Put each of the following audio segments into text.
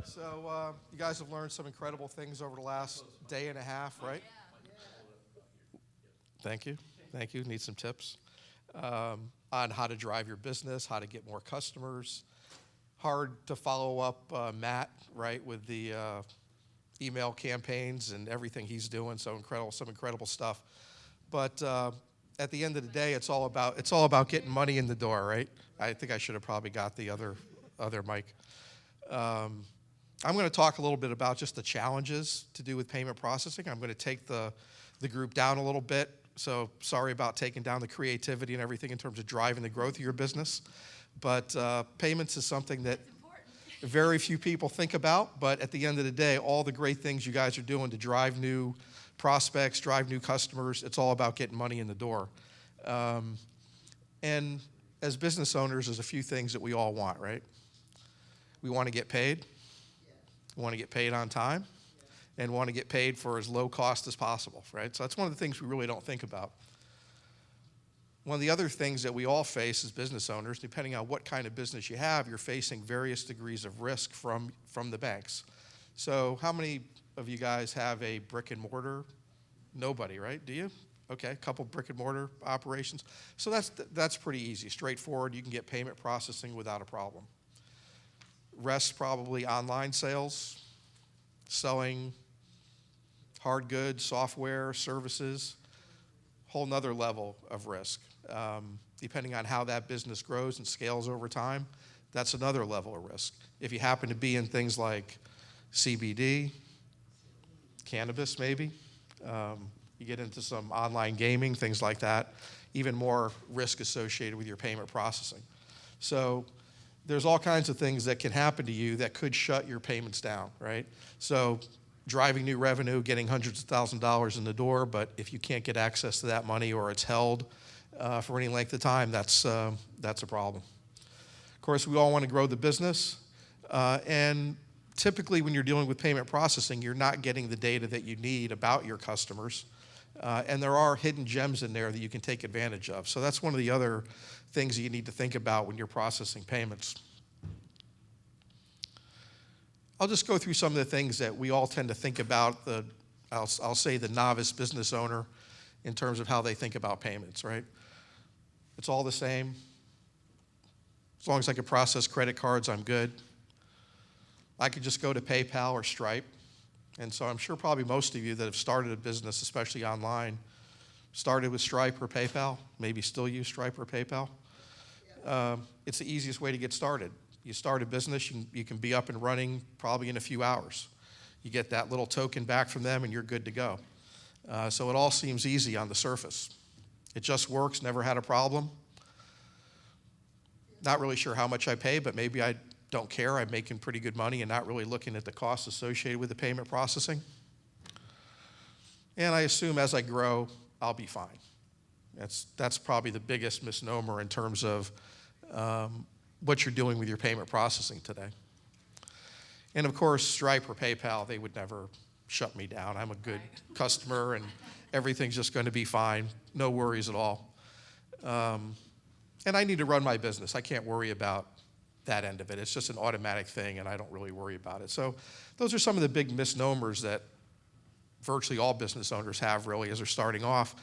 So you guys have learned some incredible things over the last day and a half, right? Thank you. Thank you. Need some tips on how to drive your business, how to get more customers. Hard to follow up Matt, right, with the email campaigns and everything he's doing. So incredible, some incredible stuff. But at the end of the day, it's all about getting money in the door, right? I think I should have probably got the other mic. I'm going to talk a little bit about just the challenges to do with payment processing. I'm going to take the group down a little bit. So sorry about taking down the creativity and everything in terms of driving the growth of your business. But payments is something that very few people think about. But at the end of the day, all the great things you guys are doing to drive new prospects, drive new customers, it's all about getting money in the door. And as business owners, there's a few things that we all want, right? We want to get paid. We want to get paid on time, and want to get paid for as low cost as possible, right? So that's one of the things we really don't think about. One of the other things that we all face as business owners, depending on what kind of business you have, you're facing various degrees of risk from the banks. So how many of you guys have a brick and mortar? Nobody, right? Do you? Okay, a couple brick and mortar operations. So that's pretty easy, straightforward. You can get payment processing without a problem. Rest probably online sales, selling hard goods, software, services, whole nother level of risk. Depending on how that business grows and scales over time, that's another level of risk. If you happen to be in things like CBD, cannabis maybe, you get into some online gaming, things like that, even more risk associated with your payment processing. So there's all kinds of things that can happen to you that could shut your payments down, right? So driving new revenue, getting hundreds of thousands of dollars in the door, but if you can't get access to that money or it's held for any length of time, that's a problem. Of course, we all want to grow the business, and typically when you're dealing with payment processing, you're not getting the data that you need about your customers, and there are hidden gems in there that you can take advantage of. So that's one of the other things that you need to think about when you're processing payments. I'll just go through some of the things that we all tend to think about, I'll say the novice business owner, in terms of how they think about payments, right? It's all the same. As long as I can process credit cards, I'm good. I could just go to PayPal or Stripe. And so I'm sure probably most of you that have started a business, especially online, started with Stripe or PayPal, maybe still use Stripe or PayPal. It's the easiest way to get started. You start a business, you can be up and running probably in a few hours. You get that little token back from them and you're good to go. So it all seems easy on the surface. It just works, never had a problem. Not really sure how much I pay, but maybe I don't care. I'm making pretty good money and not really looking at the costs associated with the payment processing. And I assume as I grow, I'll be fine. That's probably the biggest misnomer in terms of what you're doing with your payment processing today. And of course, Stripe or PayPal, they would never shut me down. I'm a good customer and everything's just going to be fine. No worries at all. And I need to run my business. I can't worry about that end of it. It's just an automatic thing and I don't really worry about it. So those are some of the big misnomers that virtually all business owners have really as they're starting off.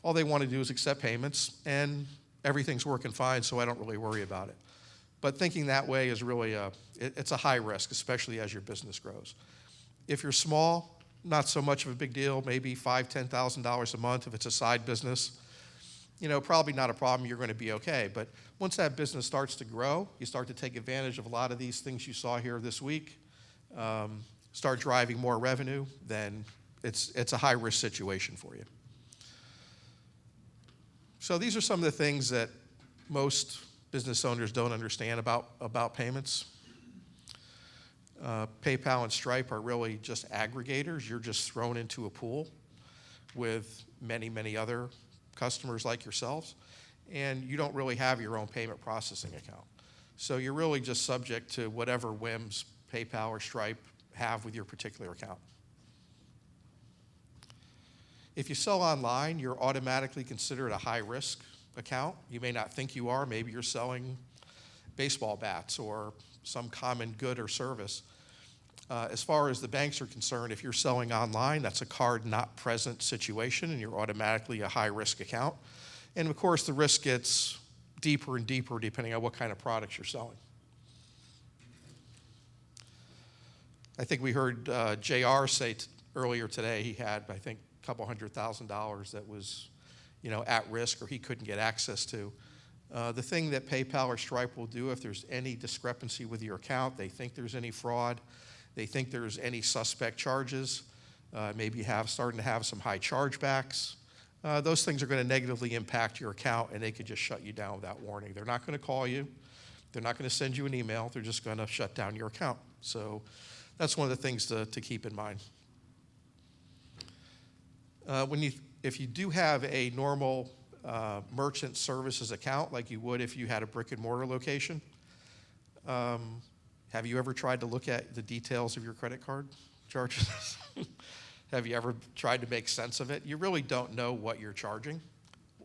All they want to do is accept payments and everything's working fine, so I don't really worry about it. But thinking that way is really it's a high risk, especially as your business grows. If you're small, not so much of a big deal, maybe $5,000, $10,000 a month if it's a side business. Probably not a problem, you're going to be okay. But once that business starts to grow, you start to take advantage of a lot of these things you saw here this week, start driving more revenue, then it's a high-risk situation for you. So these are some of the things that most business owners don't understand about payments. PayPal and Stripe are really just aggregators. You're just thrown into a pool with many, many other customers like yourselves, and you don't really have your own payment processing account. So you're really just subject to whatever whims PayPal or Stripe have with your particular account. If you sell online, you're automatically considered a high-risk account. You may not think you are. Maybe you're selling baseball bats or some common good or service. As far as the banks are concerned, if you're selling online, that's a card not present situation, and you're automatically a high-risk account. And of course, the risk gets deeper and deeper depending on what kind of products you're selling. I think we heard JR say earlier today he had, I think, a couple $100,000 that was, at risk or he couldn't get access to. The thing that PayPal or Stripe will do if there's any discrepancy with your account, they think there's any fraud, they think there's any suspect charges, maybe starting to have some high chargebacks, those things are going to negatively impact your account and they could just shut you down without warning. They're not going to call you. They're not going to send you an email. They're just going to shut down your account. So that's one of the things to keep in mind. If you do have a normal merchant services account like you would if you had a brick and mortar location, have you ever tried to look at the details of your credit card charges? Have you ever tried to make sense of it? You really don't know what you're charging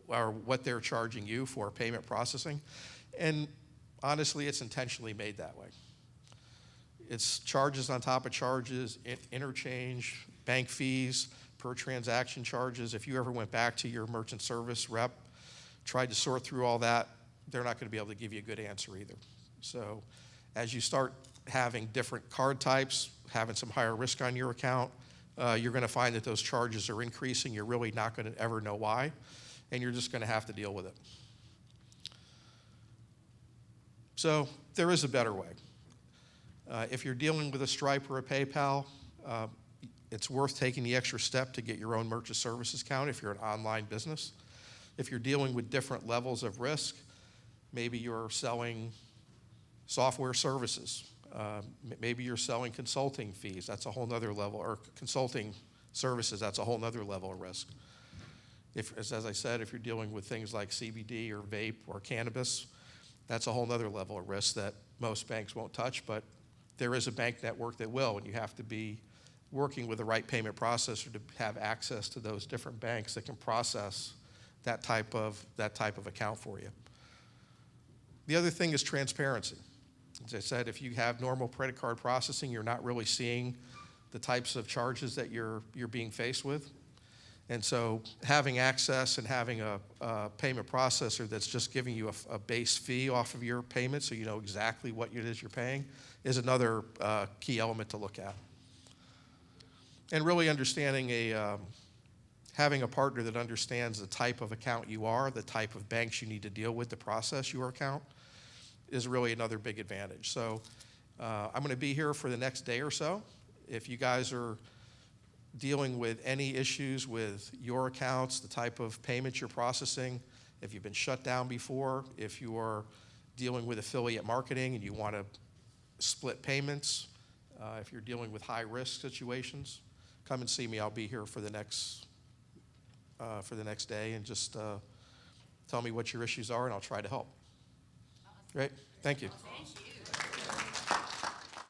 or what they're charging you for payment processing. And honestly, it's intentionally made that way. It's charges on top of charges, interchange, bank fees, per transaction charges. If you ever went back to your merchant service rep, tried to sort through all that, they're not going to be able to give you a good answer either. So as you start having different card types, having some higher risk on your account, you're going to find that those charges are increasing. You're really not going to ever know why, and you're just going to have to deal with it. So there is a better way. If you're dealing with a Stripe or a PayPal, it's worth taking the extra step to get your own merchant services account if you're an online business. If you're dealing with different levels of risk, maybe you're selling software services. Maybe you're selling consulting fees. That's a whole nother level, or consulting services. That's a whole nother level of risk. As I said, if you're dealing with things like CBD or vape or cannabis, that's a whole nother level of risk that most banks won't touch, but there is a bank network that will, and you have to be working with the right payment processor to have access to those different banks that can process that type of account for you. The other thing is transparency. As I said, if you have normal credit card processing, you're not really seeing the types of charges that you're being faced with. And so having access and having a payment processor that's just giving you a base fee off of your payment so you know exactly what it is you're paying is another key element to look at. And really understanding having a partner that understands the type of account you are, the type of banks you need to deal with to process your account is really another big advantage. So I'm going to be here for the next day or so. If you guys are dealing with any issues with your accounts, the type of payments you're processing, if you've been shut down before, if you are dealing with affiliate marketing and you want to split payments, if you're dealing with high-risk situations, come and see me. I'll be here for the next day, and just tell me what your issues are, and I'll try to help. Great. Thank you.